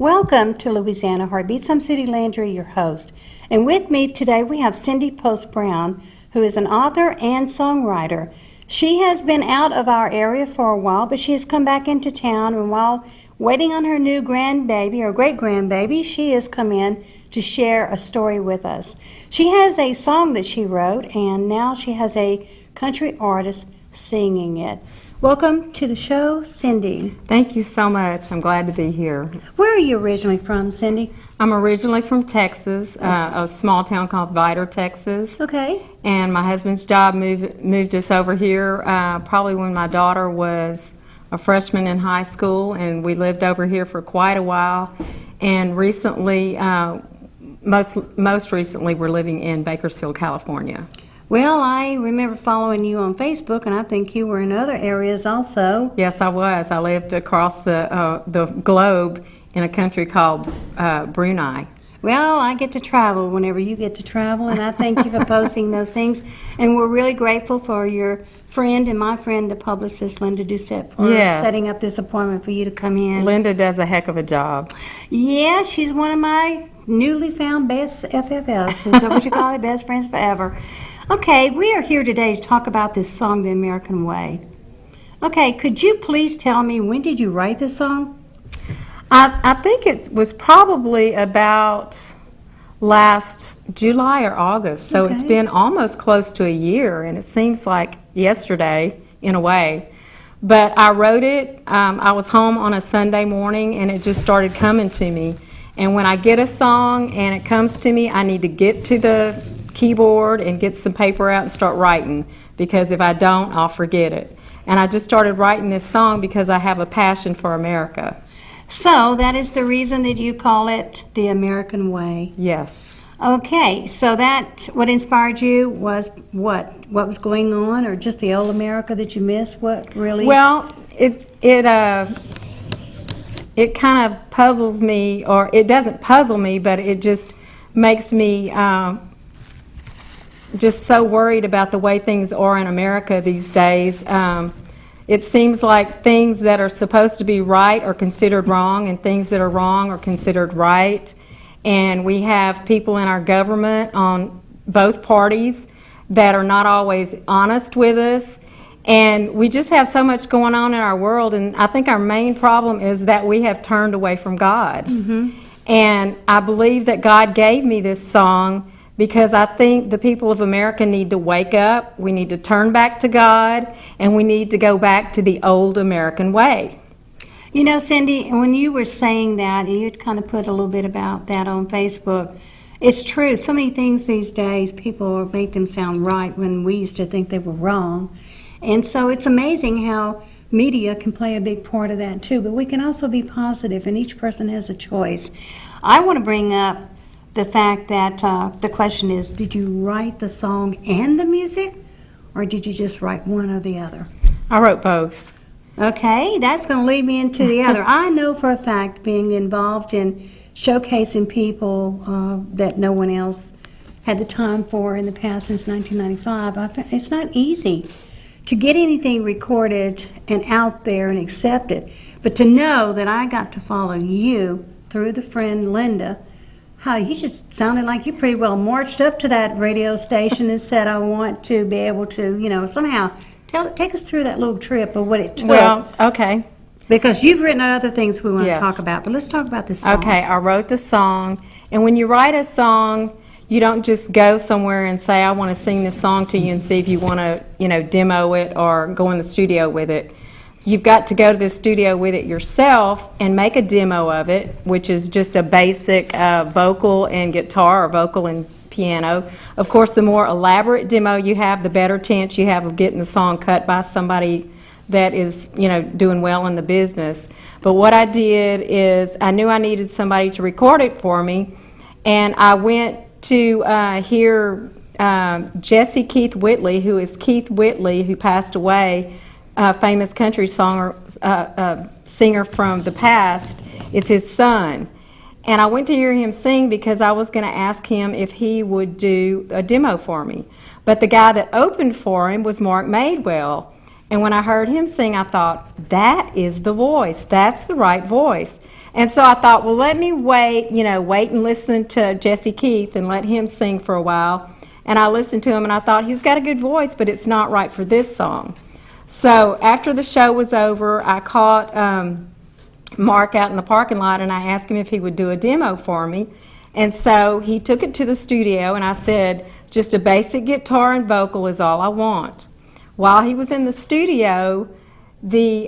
Welcome to Louisiana Heartbeats. I'm Cindy Landry, your host. And with me today we have Cindy Post Brown, who is an author and songwriter. She has been out of our area for a while, but she has come back into town, and while waiting on her new grandbaby or great-grandbaby, she has come in to share a story with us. She has a song that she wrote, and now she has a country artist singing it. Welcome to the show, Cindy. Thank you so much. I'm glad to be here. Where are you originally from, Cindy? I'm originally from Texas, a small town called Vidor, Texas. Okay. And my husband's job moved us over here probably when my daughter was a freshman in high school, and we lived over here for quite a while. And recently, most recently, we're living in Bakersfield, California. Well, I remember following you on Facebook, and I think you were in other areas also. Yes, I was. I lived across the globe in a country called Brunei. Well, I get to travel whenever you get to travel, and I thank you for posting those things. And we're really grateful for your friend and my friend, the publicist, Linda Doucette, for setting up this appointment for you to come in. Linda does a heck of a job. Yeah, she's one of my newly found best FFFs. Is that what you call it? Best friends forever. Okay, we are here today to talk about this song, The American Way. Okay, could you please tell me, when did you write this song? I think it was probably about last July or August, so It's been almost close to a year, and it seems like yesterday in a way. But I wrote it, I was home on a Sunday morning, and it just started coming to me. And when I get a song and it comes to me, I need to get to the keyboard and get some paper out and start writing, because if I don't, I'll forget it. And I just started writing this song because I have a passion for America. So that is the reason that you call it The American Way. Yes. Okay, so that, what inspired you was what? What was going on, or just the old America that you miss? What really? Well, it kind of puzzles me, or it doesn't puzzle me, but it just makes me just so worried about the way things are in America these days. It seems like things that are supposed to be right are considered wrong, and things that are wrong are considered right. And we have people in our government on both parties that are not always honest with us. And we just have so much going on in our world, and I think our main problem is that we have turned away from God. Mm-hmm. And I believe that God gave me this song because I think the people of America need to wake up, we need to turn back to God, and we need to go back to the old American way. You know, Cindy, when you were saying that, and you'd kind of put a little bit about that on Facebook, it's true. So many things these days, people make them sound right when we used to think they were wrong. And so it's amazing how media can play a big part of that too, but we can also be positive, and each person has a choice. I want to bring up the fact that the question is, did you write the song and the music, or did you just write one or the other? I wrote both. Okay, that's going to lead me into the other. I know for a fact, being involved in showcasing people that no one else had the time for in the past since 1995, it's not easy to get anything recorded and out there and accepted. But to know that I got to follow you through the friend Linda, how you just sounded like you pretty well marched up to that radio station and said, I want to be able to, somehow take us through that little trip of what it took. Well, okay. Because you've written other things we want to talk about, but let's talk about this song. Okay, I wrote the song, and when you write a song, you don't just go somewhere and say, I want to sing this song to you and see if you want to, demo it or go in the studio with it. You've got to go to the studio with it yourself and make a demo of it, which is just a basic vocal and guitar, or vocal and piano. Of course, the more elaborate demo you have, the better chance you have of getting the song cut by somebody that is, doing well in the business. But what I did is I knew I needed somebody to record it for me, and I went to hear Jesse Keith Whitley, who is Keith Whitley, who passed away, a famous country singer from the past. It's his son. And I went to hear him sing because I was going to ask him if he would do a demo for me. But the guy that opened for him was Mark Madewell. And when I heard him sing, I thought, that is the voice. That's the right voice. And so I thought, well, let me wait and listen to Jesse Keith and let him sing for a while. And I listened to him, and I thought, he's got a good voice, but it's not right for this song. So after the show was over, I caught Mark out in the parking lot, and I asked him if he would do a demo for me. And so he took it to the studio, and I said, just a basic guitar and vocal is all I want. While he was in the studio, the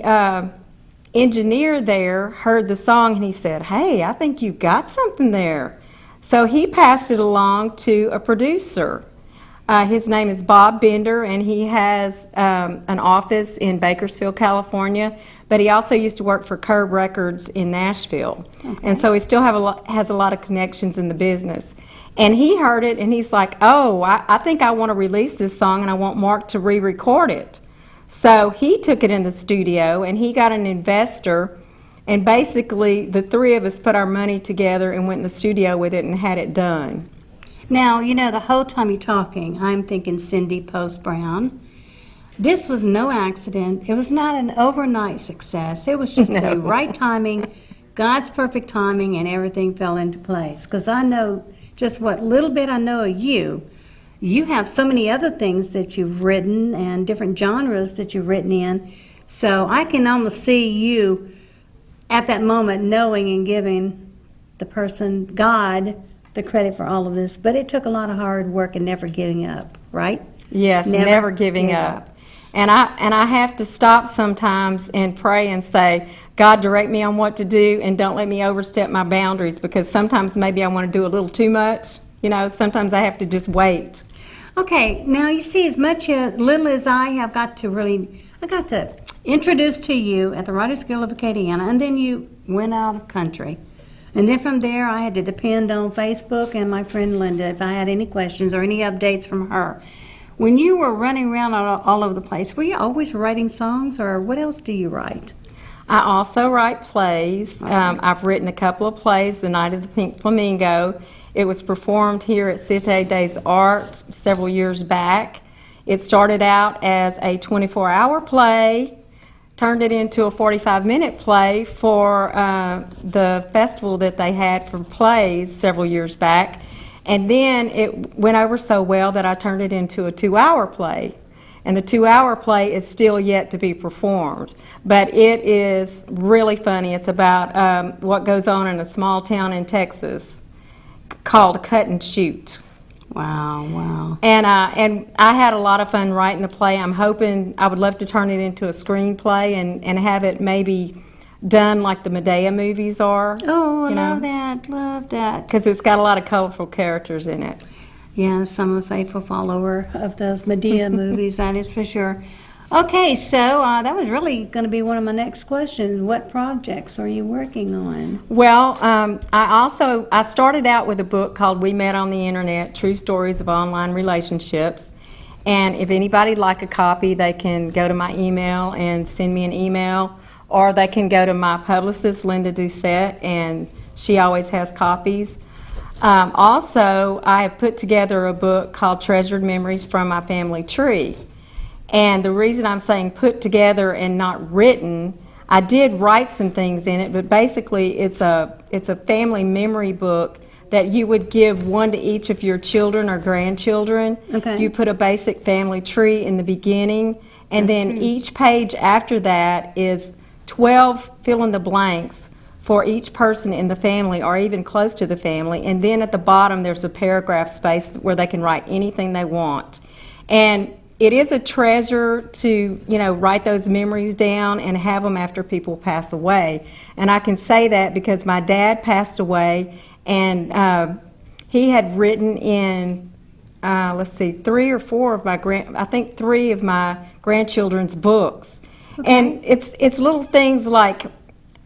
engineer there heard the song, and he said, hey, I think you've got something there. So he passed it along to a producer. His name is Bob Bender, and he has an office in Bakersfield, California, but he also used to work for Curb Records in Nashville. Okay. And so he still has a lot of connections in the business. And he heard it, and he's like, oh, I think I want to release this song, and I want Mark to re-record it. So he took it in the studio, and he got an investor, and basically the three of us put our money together and went in the studio with it and had it done. Now, the whole time you're talking, I'm thinking Cindy Post Brown. This was no accident. It was not an overnight success. It was just the right timing, God's perfect timing, and everything fell into place. Because I know just what little bit I know of you. You have so many other things that you've written and different genres that you've written in. So I can almost see you at that moment knowing and giving the person, God, the credit for all of this. But it took a lot of hard work and never giving up, right? Yes, never giving up. And I have to stop sometimes and pray and say, God, direct me on what to do, and don't let me overstep my boundaries, because sometimes maybe I want to do a little too much. Sometimes I have to just wait. Okay, now you see, as little as I got to introduce to you at the Writers Guild of Acadiana, and then you went out of country. And then from there, I had to depend on Facebook and my friend Linda if I had any questions or any updates from her. When you were running around all over the place, were you always writing songs, or what else do you write? I also write plays. Okay. I've written a couple of plays, The Night of the Pink Flamingo. It was performed here at Cité des Arts several years back. It started out as a 24-hour play, turned it into a 45-minute play for the festival that they had for plays several years back. And then it went over so well that I turned it into a 2-hour play. And the 2-hour play is still yet to be performed. But it is really funny. It's about what goes on in a small town in Texas called Cut and Shoot. Wow. And I had a lot of fun writing the play. I'm hoping, I would love to turn it into a screenplay and have it maybe done like the Medea movies are. Oh, love that. Because it's got a lot of colorful characters in it. Yes, I'm a faithful follower of those Medea movies, that is for sure. Okay, so that was really going to be one of my next questions. What projects are you working on? Well, I started out with a book called We Met on the Internet, True Stories of Online Relationships. And if anybody'd like a copy, they can go to my email and send me an email, or they can go to my publicist, Linda Doucette, and she always has copies. Also, I have put together a book called Treasured Memories from My Family Tree. And the reason I'm saying put together and not written, I did write some things in it, but basically it's a family memory book that you would give one to each of your children or grandchildren. Okay. You put a basic family tree in the beginning, and That's then true. each page after that is 12 fill-in-the-blanks for each person in the family or even close to the family. And then at the bottom there's a paragraph space where they can write anything they want. And it is a treasure to, write those memories down and have them after people pass away. And I can say that because my dad passed away, and he had written in, 3 or 4 of my I think 3 of my grandchildren's books. Okay. And it's little things like,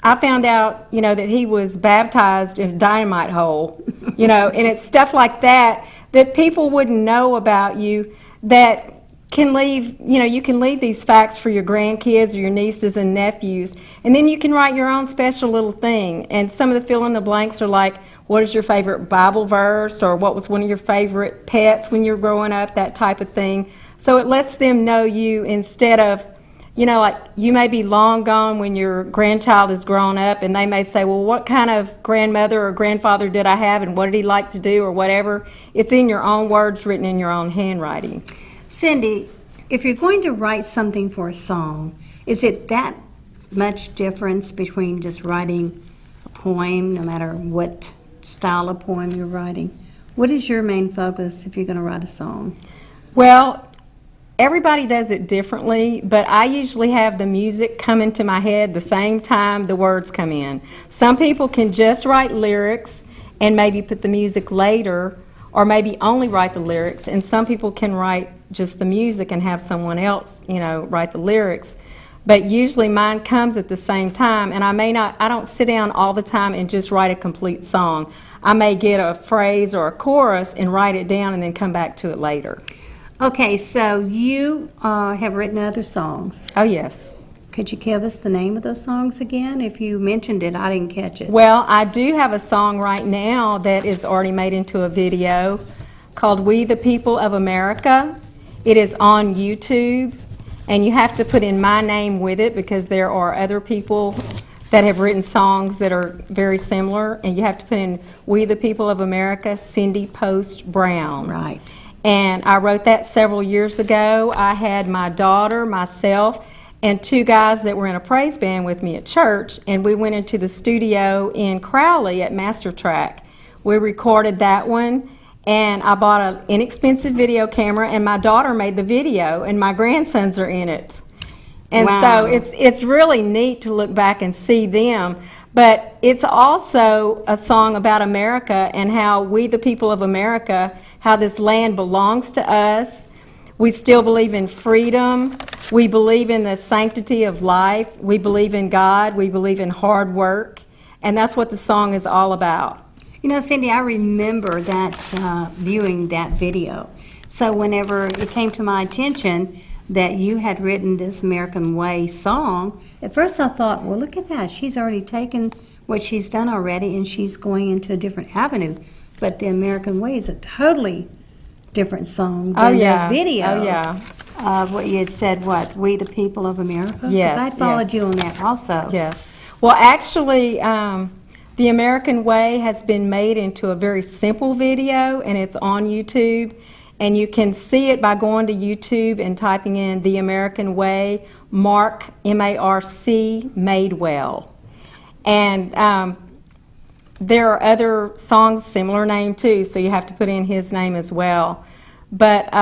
I found out, that he was baptized in a dynamite hole, and it's stuff like that people wouldn't know about you that can leave, you can leave these facts for your grandkids or your nieces and nephews, and then you can write your own special little thing. And some of the fill-in-the-blanks are like, what is your favorite Bible verse, or what was one of your favorite pets when you were growing up, that type of thing. So it lets them know you instead of, you know, like you may be long gone when your grandchild is grown up, and they may say, well, what kind of grandmother or grandfather did I have, and what did he like to do, or whatever. It's in your own words, written in your own handwriting. Cindy, if you're going to write something for a song, is it that much difference between just writing a poem, no matter what style of poem you're writing? What is your main focus if you're going to write a song? Well, everybody does it differently, but I usually have the music come into my head the same time the words come in. Some people can just write lyrics and maybe put the music later, or maybe only write the lyrics, and some people can write just the music and have someone else, you know, write the lyrics. But usually mine comes at the same time, and I don't sit down all the time and just write a complete song. I may get a phrase or a chorus and write it down and then come back to it later. Okay, so you have written other songs. Oh, yes. Could you give us the name of those songs again? If you mentioned it, I didn't catch it. Well, I do have a song right now that is already made into a video called We the People of America. It is on YouTube, and you have to put in my name with it because there are other people that have written songs that are very similar, and you have to put in We the People of America, Cindy Post Brown. Right. And I wrote that several years ago. I had my daughter, myself, and two guys that were in a praise band with me at church, and we went into the studio in Crowley at Master Track. We recorded that one, and I bought an inexpensive video camera, and my daughter made the video, and my grandsons are in it. And Wow. so it's really neat to look back and see them. But it's also a song about America and how we, the people of America, how this land belongs to us. We still believe in freedom. We believe in the sanctity of life. We believe in God. We believe in hard work. And that's what the song is all about. You know, Cindy, I remember that viewing that video. So whenever it came to my attention that you had written this American Way song, at first I thought, well, look at that. She's already taken what she's done already, and she's going into a different avenue. But the American Way is a totally different song than the video. Oh, yeah. What you had said, what, We the People of America? Yes, Because I followed yes. you on that also. Yes. Well, actually, the American Way has been made into a very simple video, and it's on YouTube. And you can see it by going to YouTube and typing in The American Way, Mark, M-A-R-C, Madewell. And there are other songs similar name too, so you have to put in his name as well. But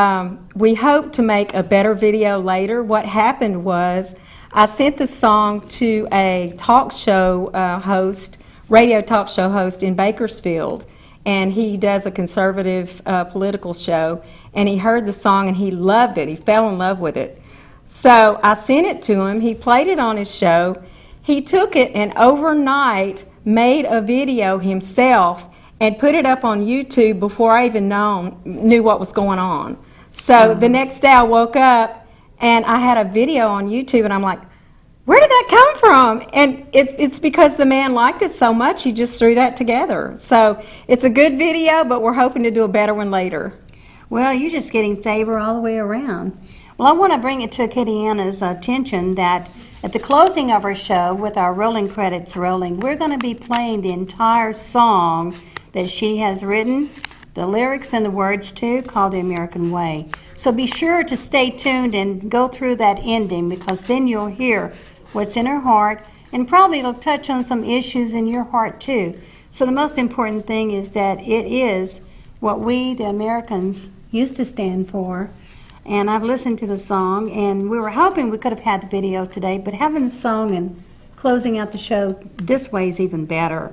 we hope to make a better video later. What happened was I sent the song to a talk show host, radio talk show host in Bakersfield, and he does a conservative political show, and he heard the song and he loved it. He fell in love with it. So I sent it to him. He played it on his show. He took it and overnight made a video himself and put it up on YouTube before I even knew what was going on. So the next day I woke up and I had a video on YouTube, and I'm like, where did that come from? And it's because the man liked it so much, he just threw that together. So it's a good video, but we're hoping to do a better one later. Well, you're just getting favor all the way around. Well, I want to bring it to Kitty-Anna's attention that at the closing of our show, with our rolling credits rolling, we're going to be playing the entire song that she has written, the lyrics and the words too, called The American Way. So be sure to stay tuned and go through that ending, because then you'll hear what's in her heart, and probably it'll touch on some issues in your heart too. So the most important thing is that it is what we, the Americans, used to stand for. And I've listened to the song, and we were hoping we could have had the video today, but having the song and closing out the show this way is even better.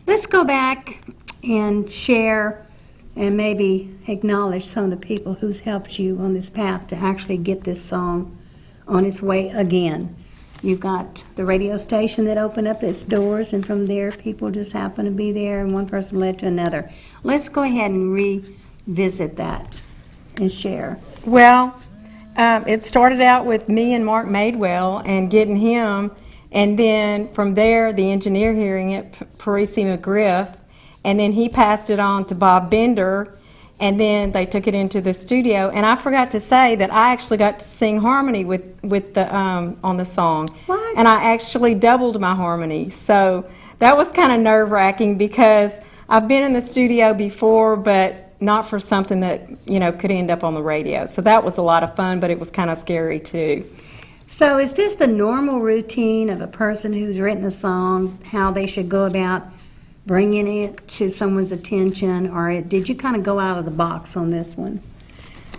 Let's go back and share and maybe acknowledge some of the people who's helped you on this path to actually get this song on its way again. You've got the radio station that opened up its doors, and from there people just happened to be there, and one person led to another. Let's go ahead and revisit that and share. Well, it started out with me and Mark Madewell and getting him, and then from there the engineer hearing it, Parisi McGriff, and then he passed it on to Bob Bender. And then they took it into the studio, and I forgot to say that I actually got to sing harmony with the on the song. What? And I actually doubled my harmony. So that was kind of nerve-wracking because I've been in the studio before, but not for something that, you know, could end up on the radio. So that was a lot of fun, but it was kind of scary too. So is this the normal routine of a person who's written a song, how they should go about bringing it to someone's attention, or did you kind of go out of the box on this one?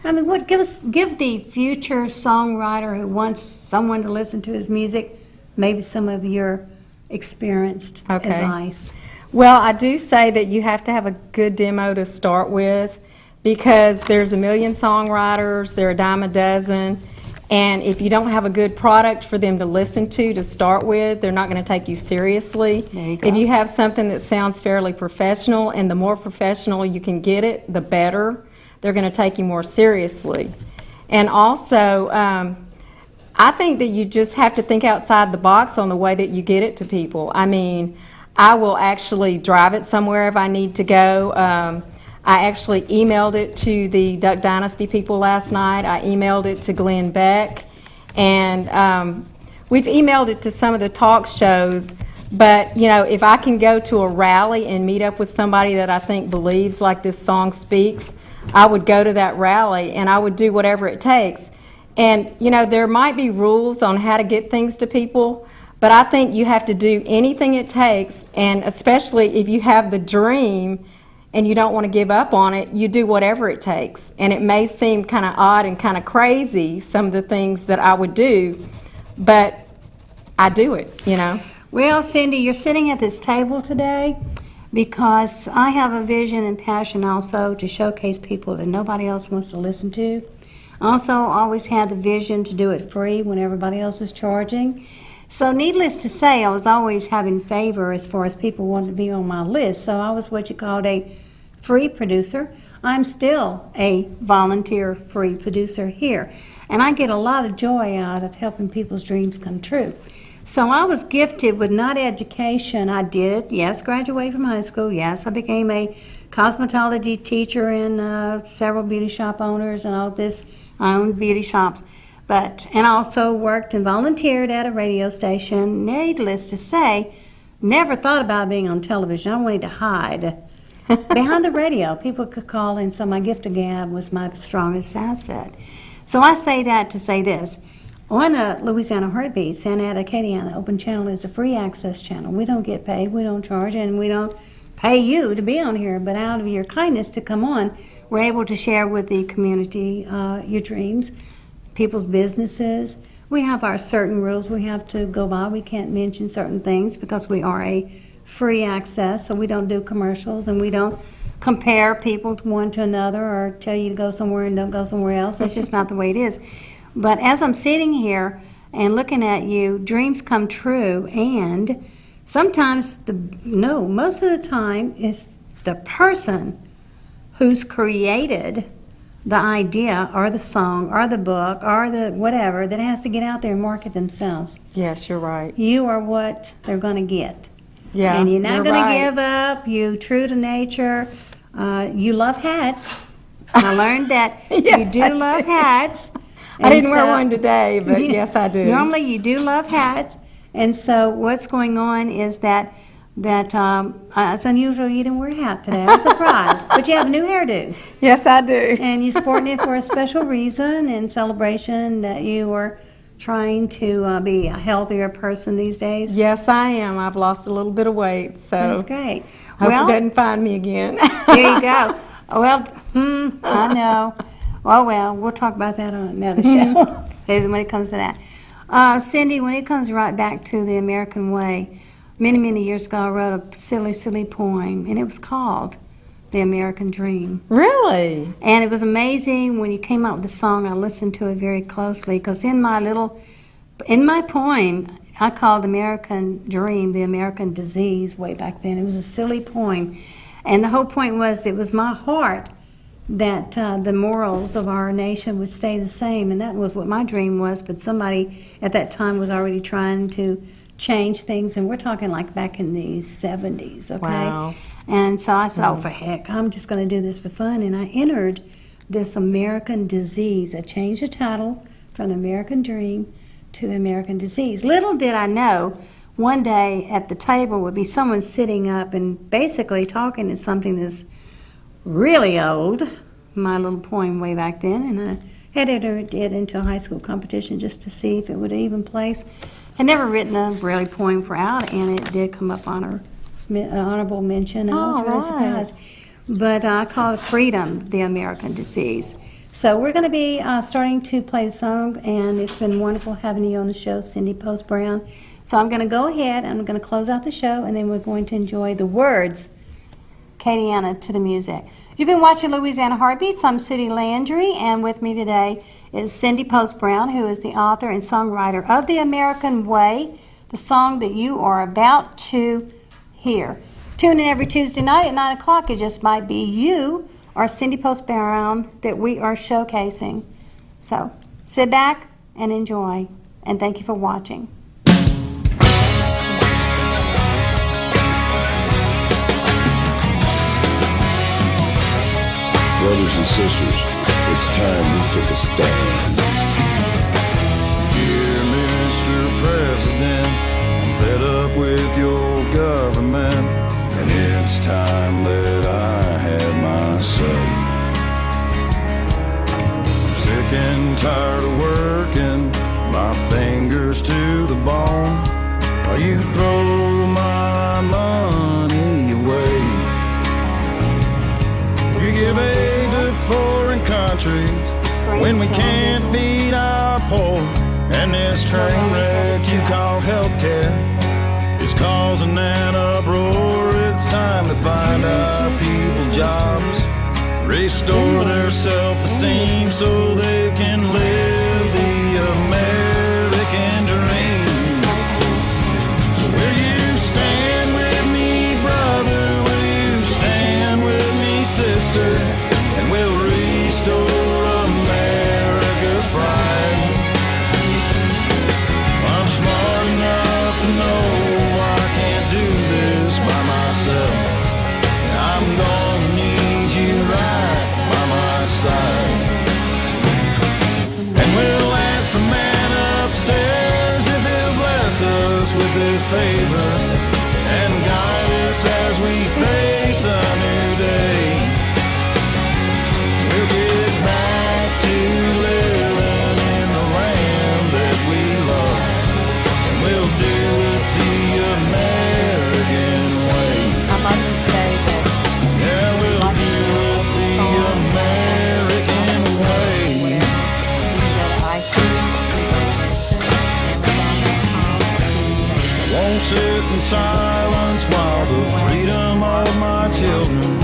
I mean, give the future songwriter who wants someone to listen to his music maybe some of your experienced advice. Well, I do say that you have to have a good demo to start with, because there's a million songwriters, there are a dime a dozen, and if you don't have a good product for them to listen to start with, they're not going to take you seriously. There you go. If you have something that sounds fairly professional, and the more professional you can get it, the better, they're going to take you more seriously. And also, I think that you just have to think outside the box on the way that you get it to people. I mean, I will actually drive it somewhere if I need to go. I actually emailed it to the Duck Dynasty people last night. I emailed it to Glenn Beck. And we've emailed it to some of the talk shows. But, you know, if I can go to a rally and meet up with somebody that I think believes like this song speaks, I would go to that rally and I would do whatever it takes. And, you know, there might be rules on how to get things to people, but I think you have to do anything it takes, and especially if you have the dream and you don't want to give up on it, you do whatever it takes. And it may seem kind of odd and kind of crazy, some of the things that I would do, but I do it, you know. Well, Cindy, you're sitting at this table today because I have a vision and passion also to showcase people that nobody else wants to listen to. Also, always had the vision to do it free when everybody else was charging. So needless to say, I was always having favor as far as people wanted to be on my list. So I was what you called a free producer. I'm still a volunteer free producer here. And I get a lot of joy out of helping people's dreams come true. So I was gifted with not education. I did, yes, graduate from high school. Yes, I became a cosmetology teacher and several beauty shop owners and all this. I owned beauty shops. And also worked and volunteered at a radio station. Needless to say, never thought about being on television. I wanted to hide behind the radio. People could call in, so my gift of gab was my strongest asset. So I say that to say this. On a Louisiana Heartbeat, Santa Acadiana Open Channel is a free access channel. We don't get paid, we don't charge, and we don't pay you to be on here. But out of your kindness to come on, we're able to share with the community your dreams, people's businesses. We have our certain rules we have to go by. We can't mention certain things because we are a free access, so we don't do commercials and we don't compare people to one to another or tell you to go somewhere and don't go somewhere else. That's just not the way it is. But as I'm sitting here and looking at you, dreams come true, and sometimes, most of the time, it's the person who's created the idea or the song or the book or the whatever that has to get out there and market themselves. Yes, you're right. You are what they're going to get. Yeah, and you're not going right. to give up. You true to nature. You love hats. I learned that Yes, you I do love do. hats. I didn't wear one today, but yes, I do. Normally you do love hats. And so what's going on is that it's unusual you didn't wear a hat today. I'm surprised. But you have a new hairdo. Yes, I do. And you're sporting it for a special reason and celebration that you are trying to be a healthier person these days. Yes, I am. I've lost a little bit of weight, so That's great. hope it doesn't find me again. There you go. Well, I know. Well, we'll talk about that on another show when it comes to that. Cindy, when it comes right back to the American way, many, many years ago I wrote a silly, silly poem, and it was called The American Dream. Really? And it was amazing when you came out with the song. I listened to it very closely because in my poem, I called American Dream the American Disease way back then. It was a silly poem. And the whole point was it was my heart that the morals of our nation would stay the same. And that was what my dream was. But somebody at that time was already trying to change things, and we're talking like back in the 70s, okay? Wow. And so I said, oh, for heck, I'm just going to do this for fun. And I entered this American Disease. I changed the title from American Dream to American Disease. Little did I know, one day at the table would be someone sitting up and basically talking to something that's really old, my little poem way back then, and I had entered it into a high school competition just to see if it would even place. I'd never written a really poem for out, and it did come up honorable mention, and I was really surprised. But I call it Freedom, the American Disease. So we're going to be starting to play the song, and it's been wonderful having you on the show, Cindy Post Brown. So I'm going to go ahead, and I'm going to close out the show, and then we're going to enjoy the words, Katie Anna, to the music. You've been watching Louisiana Heartbeats. I'm Sudie Landry, and with me today is Cindy Post Brown, who is the author and songwriter of The American Way, the song that you are about to hear. Tune in every Tuesday night at 9 o'clock. It just might be you or Cindy Post Brown that we are showcasing. So sit back and enjoy, and thank you for watching. Brothers and sisters, it's time we took a stand. Dear Mr. President, I'm fed up with your government, and it's time that I had my say. I'm sick and tired of working my fingers to the bone while you throw my money away. You give aid to foreign countries when we can't feed our poor, and this train wreck you call healthcare is causing an uproar. It's time to find our people jobs, restore their self-esteem so they can live the American dream. So will you stand with me, brother? Will you stand with me, sister? And we'll restore America's pride. I'm smart enough to know I can't do this by myself. I'm gonna need you right by my side. And we'll ask the man upstairs if he'll bless us with his favor and guide us as we face a new day. We'll get back to living in the land that we love, and we'll do it the American way. I'd like to say that. Yeah, we'll do it the American way. I won't sit in silence while the freedom of my children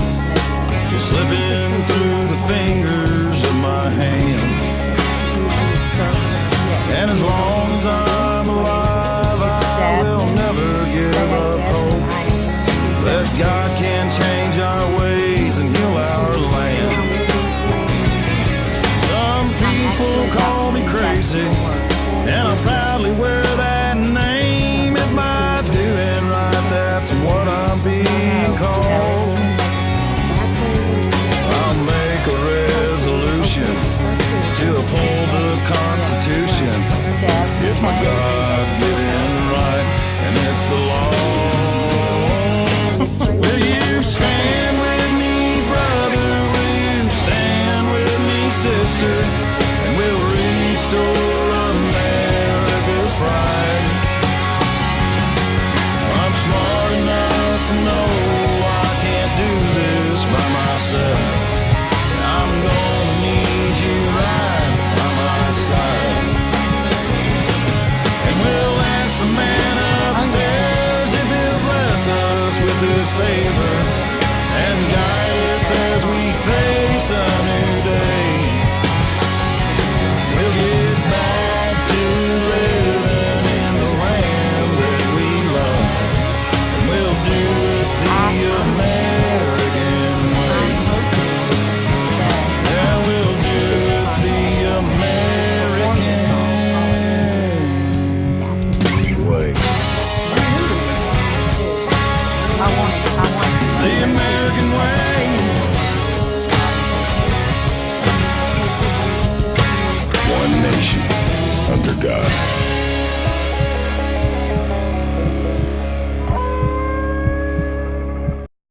is slipping through the fingers of my hands. And as long as I'm alive, I will never give up hope that God can change our ways and heal our land. Some people call me crazy, and I proudly wear that name. If by doing right, that's what I'm being called. I'll make a resolution to uphold the Constitution. It's my God-given right, and it's the law. Will you stand with me, brother? Will you stand with me, sister? And we'll restore America's pride. I'm smart enough to know I can't do this by myself. I'm gonna need you right by my side. And we'll ask the man upstairs if he'll bless us with his favor and guide us as we face a new day. We'll get back to living in the land that we love, and we'll do it the American way. Yeah, we'll do it the American way. way. One nation under God.